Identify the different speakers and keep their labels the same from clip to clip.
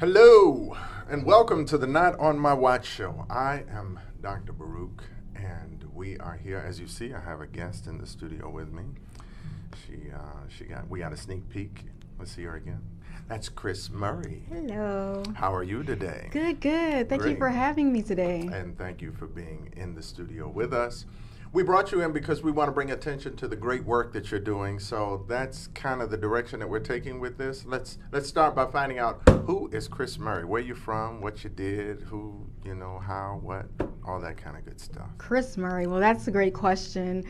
Speaker 1: Hello, and welcome to the Not On My Watch show. I am Dr. Baruch, and we are here. As you see, I have a guest in the studio with me. We got a sneak peek. Let's see her again. That's Kris Murray.
Speaker 2: Hello.
Speaker 1: How are you today?
Speaker 2: Good. Thank you for having me today.
Speaker 1: And thank you for being in the studio with us. We brought you in because we want to bring attention to the great work that you're doing. So that's kind of the direction that we're taking with this. Let's start by finding out, who is Kris Murray? Where you from? What you did? Who, how, what, all that kind of good stuff.
Speaker 2: Kris Murray. Well, that's a great question.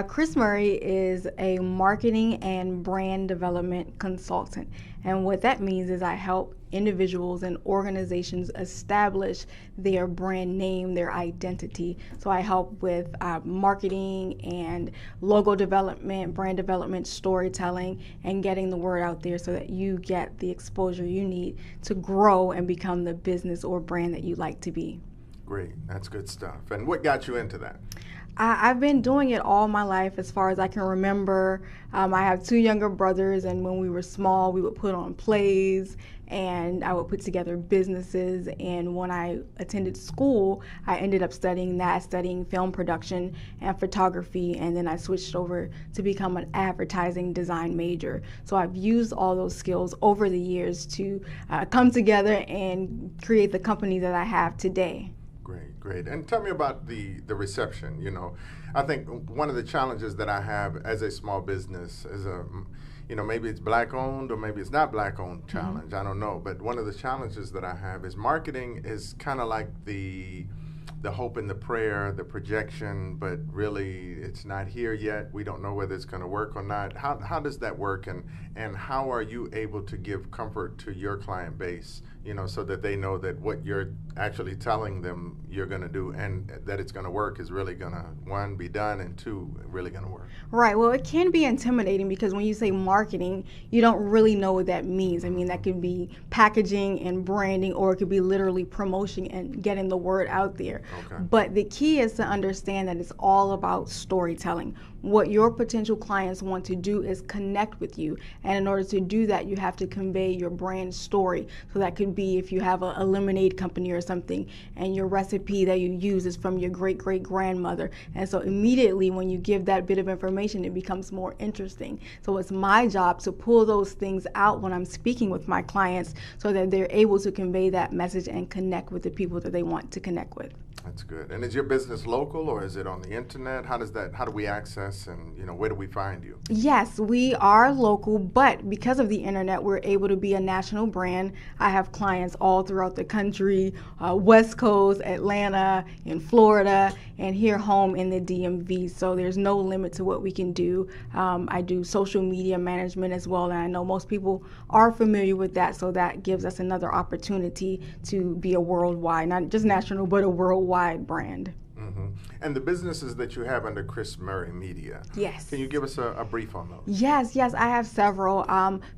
Speaker 2: Kris Murray is a marketing and brand development consultant. And what that means is I help individuals and organizations establish their brand name, their identity. So I help with marketing and logo development, brand development, storytelling, and getting the word out there so that you get the exposure you need to grow and become the business or brand that you'd like to be.
Speaker 1: Great. That's good stuff. And what got you into that?
Speaker 2: I've been doing it all my life as far as I can remember. I have two younger brothers, and when we were small, we would put on plays, and I would put together businesses. And when I attended school, I ended up studying film production and photography, and then I switched over to become an advertising design major. So I've used all those skills over the years to come together and create the company that I have today.
Speaker 1: Great. And tell me about the reception. I think one of the challenges that I have as a small business is maybe it's black owned or maybe it's not black owned challenge. I don't know. But one of the challenges that I have is marketing is kind of like the hope and the prayer, the projection, but really it's not here yet. We don't know whether it's going to work or not. How does that work, and how are you able to give comfort to your client base, so that they know that what you're actually telling them you're going to do and that it's going to work is really going to, one, be done, and two, really going to work?
Speaker 2: Right. Well, it can be intimidating because when you say marketing, you don't really know what that means. I mean, that could be packaging and branding, or it could be literally promotion and getting the word out there.
Speaker 1: Okay.
Speaker 2: But the key is to understand that it's all about storytelling. What your potential clients want to do is connect with you. And in order to do that, you have to convey your brand story. So that could be if you have a lemonade company or something, and your recipe that you use is from your great-great-grandmother. And so immediately when you give that bit of information, it becomes more interesting. So it's my job to pull those things out when I'm speaking with my clients so that they're able to convey that message and connect with the people that they want to connect with.
Speaker 1: That's good. And is your business local, or is it on the internet? How do we access, and where do we find you?
Speaker 2: Yes, we are local, but because of the internet, we're able to be a national brand. I have clients all throughout the country, West Coast, Atlanta, in Florida, and here home in the DMV. So there's no limit to what we can do. I do social media management as well, and I know most people are familiar with that. So that gives us another opportunity to be a worldwide, not just national, but a worldwide brand.
Speaker 1: Mm-hmm. And the businesses that you have under Kris Murray Media.
Speaker 2: Yes.
Speaker 1: Can you give us a brief on those?
Speaker 2: Yes, I have several.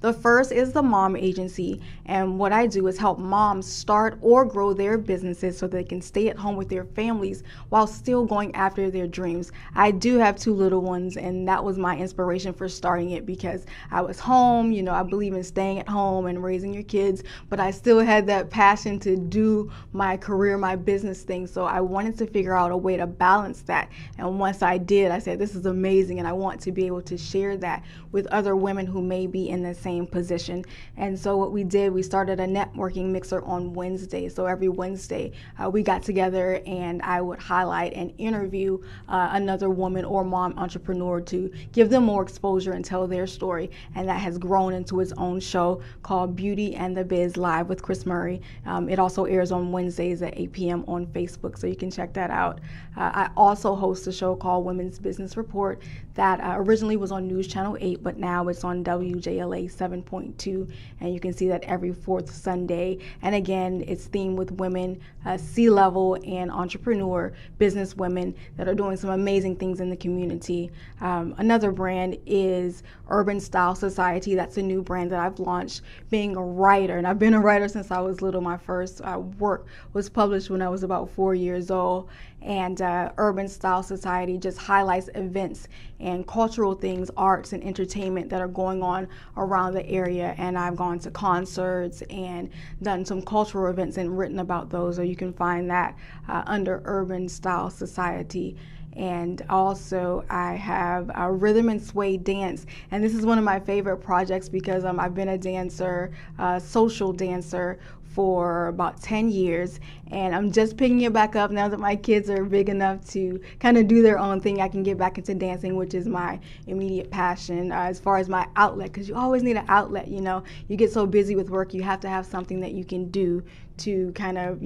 Speaker 2: The first is the Mom Agency, and what I do is help moms start or grow their businesses so they can stay at home with their families while still going after their dreams. I do have two little ones, and that was my inspiration for starting it because I was home. I believe in staying at home and raising your kids, but I still had that passion to do my career, my business thing. So I wanted to figure out a way to balance that. And once I did, I said, this is amazing, and I want to be able to share that with other women who may be in the same position. And so what we did, we started a networking mixer on Wednesday. So every Wednesday, we got together and I would highlight and interview another woman or mom entrepreneur to give them more exposure and tell their story. And that has grown into its own show called Beauty and the Biz Live with Kris Murray. It also airs on Wednesdays at 8 p.m. on Facebook, so you can check that out. I also host a show called Women's Business Report that originally was on News Channel 8, but now it's on WJLA 7.2, and you can see that every fourth Sunday. And again, it's themed with women, C-level and entrepreneur business women that are doing some amazing things in the community. Another brand is Urban Style Society. That's a new brand that I've launched. Being a writer, and I've been a writer since I was little. My first work was published when I was about 4 years old. And Urban Style Society just highlights events and cultural things, arts and entertainment that are going on around the area. And I've gone to concerts and done some cultural events and written about those. So you can find that under Urban Style Society. And also I have a rhythm and sway dance, and this is one of my favorite projects because I've been a dancer, social dancer, for about 10 years, and I'm just picking it back up now that my kids are big enough to kind of do their own thing. I can get back into dancing, which is my immediate passion as far as my outlet, because you always need an outlet. You get so busy with work, you have to have something that you can do to kind of,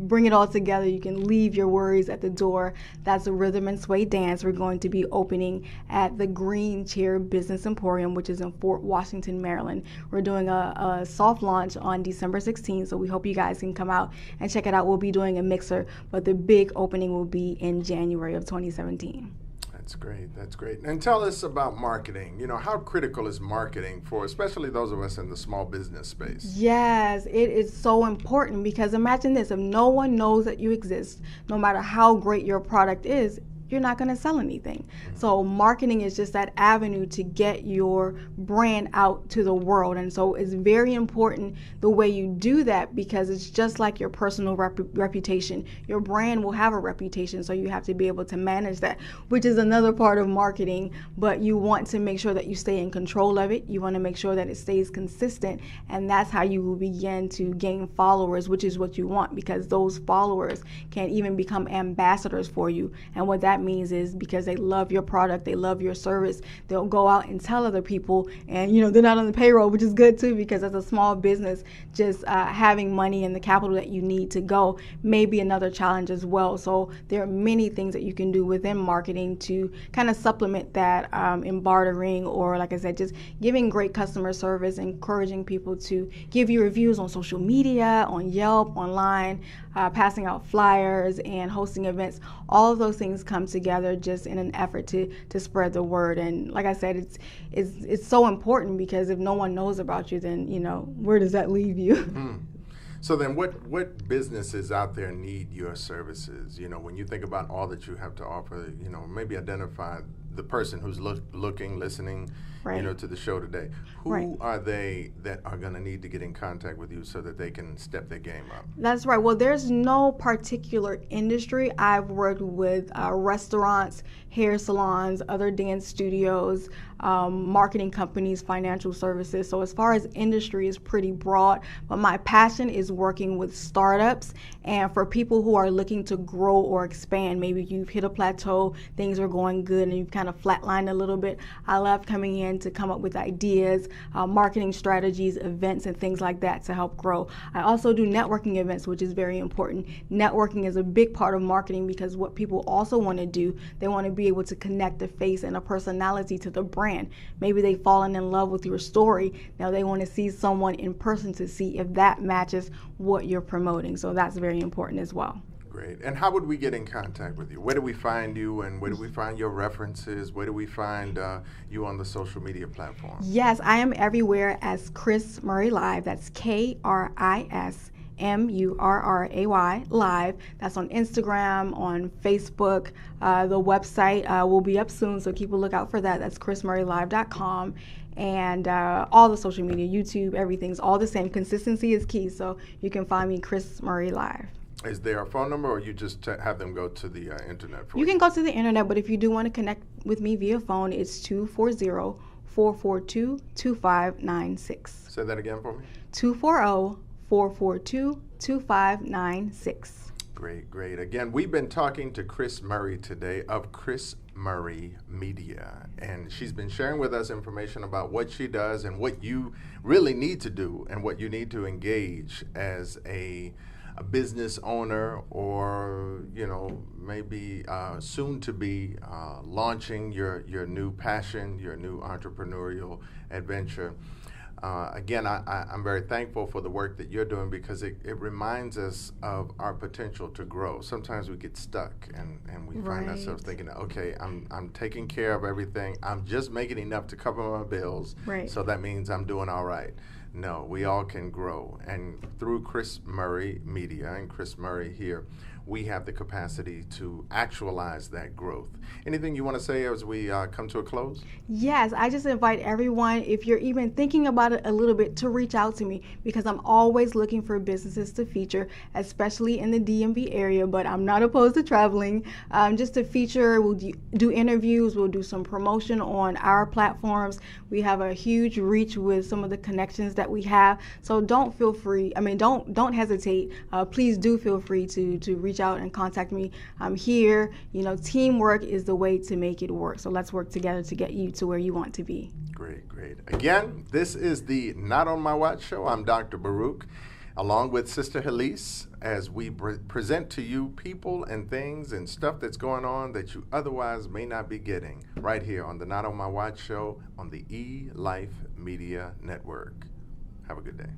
Speaker 2: bring it all together. You can leave your worries at the door. That's a rhythm and sway dance. We're going to be opening at the Green Chair Business Emporium, which is in Fort Washington, Maryland. We're doing a soft launch on December 16th, so we hope you guys can come out and check it out. We'll be doing a mixer, but the big opening will be in January of 2017.
Speaker 1: That's great. That's great. And tell us about marketing. How critical is marketing for especially those of us in the small business space?
Speaker 2: Yes, it is so important because imagine this, if no one knows that you exist, no matter how great your product is, you're not going to sell anything. So marketing is just that avenue to get your brand out to the world. And so it's very important the way you do that, because it's just like your personal reputation. Your brand will have a reputation, so you have to be able to manage that, which is another part of marketing. But you want to make sure that you stay in control of it. You want to make sure that it stays consistent, and that's how you will begin to gain followers, which is what you want, because those followers can even become ambassadors for you. And what that means is, because they love your product, they love your service, they'll go out and tell other people, and they're not on the payroll, which is good too, because as a small business, just having money and the capital that you need to go may be another challenge as well. So there are many things that you can do within marketing to kind of supplement that in bartering, or like I said, just giving great customer service, encouraging people to give you reviews on social media, on Yelp, online, passing out flyers and hosting events. All of those things come together just in an effort to spread the word. And like I said, it's so important, because if no one knows about you, then where does that leave you?
Speaker 1: So then what businesses out there need your services? When you think about all that you have to offer, maybe identify the person who's looking, listening,
Speaker 2: right,
Speaker 1: to the show today. Who
Speaker 2: right.
Speaker 1: are they that are going to need to get in contact with you so that they can step their game up?
Speaker 2: That's right. Well, there's no particular industry. I've worked with restaurants, hair salons, other dance studios, marketing companies, financial services. So as far as industry is pretty broad, but my passion is working with startups and for people who are looking to grow or expand. Maybe you've hit a plateau, things are going good, and you've kind of flatlined a little bit. I love coming in to come up with ideas, marketing strategies, events, and things like that to help grow. I also do networking events, which is very important. Networking is a big part of marketing, because what people also want to do, they want to be able to connect a face and a personality to the brand. Maybe they've fallen in love with your story. Now they want to see someone in person to see if that matches what you're promoting. So that's very important as well.
Speaker 1: Great. And how would we get in contact with you? Where do we find you, and where do we find your references? Where do we find you on the social media platforms?
Speaker 2: Yes, I am everywhere as Kris Murray Live. That's KrisMurray Live. That's on Instagram, on Facebook. The website will be up soon, so keep a lookout for that. That's KrisMurrayLive.com. And all the social media, YouTube, everything's all the same. Consistency is key, so you can find me Kris Murray Live. Is
Speaker 1: there a phone number, or you just have them go to the internet for you?
Speaker 2: You can go to the internet, but if you do want to connect with me via phone, it's 240-442-2596.
Speaker 1: Say that again for me.
Speaker 2: 240-442-2596.
Speaker 1: Great. Again, we've been talking to Kris Murray today of Kris Murray Media, and she's been sharing with us information about what she does and what you really need to do and what you need to engage as a business owner, or maybe soon to be launching your new passion, your new entrepreneurial adventure. Again, I'm very thankful for the work that you're doing, because it reminds us of our potential to grow. Sometimes we get stuck and we find ourselves thinking, okay, I'm taking care of everything. I'm just making enough to cover my bills.
Speaker 2: Right.
Speaker 1: So that means I'm doing all right. No, we all can grow. And through Kris Murray Media and Kris Murray here, we have the capacity to actualize that growth. Anything you want to say as we come to a close?
Speaker 2: Yes, I just invite everyone, if you're even thinking about it a little bit, to reach out to me, because I'm always looking for businesses to feature, especially in the DMV area, but I'm not opposed to traveling. Just to feature, we'll do interviews, we'll do some promotion on our platforms. We have a huge reach with some of the connections that we have, so don't hesitate. Please do feel free to reach out and contact me. I'm here. Teamwork is the way to make it work, so let's work together to get you to where you want to be.
Speaker 1: Great. Again, this is the Not on My Watch show. I'm Dr. Baruch, along with Sister Heleese, as we present to you people and things and stuff that's going on that you otherwise may not be getting, right here on the Not on My Watch show on the Elife Media Network. Have a good day.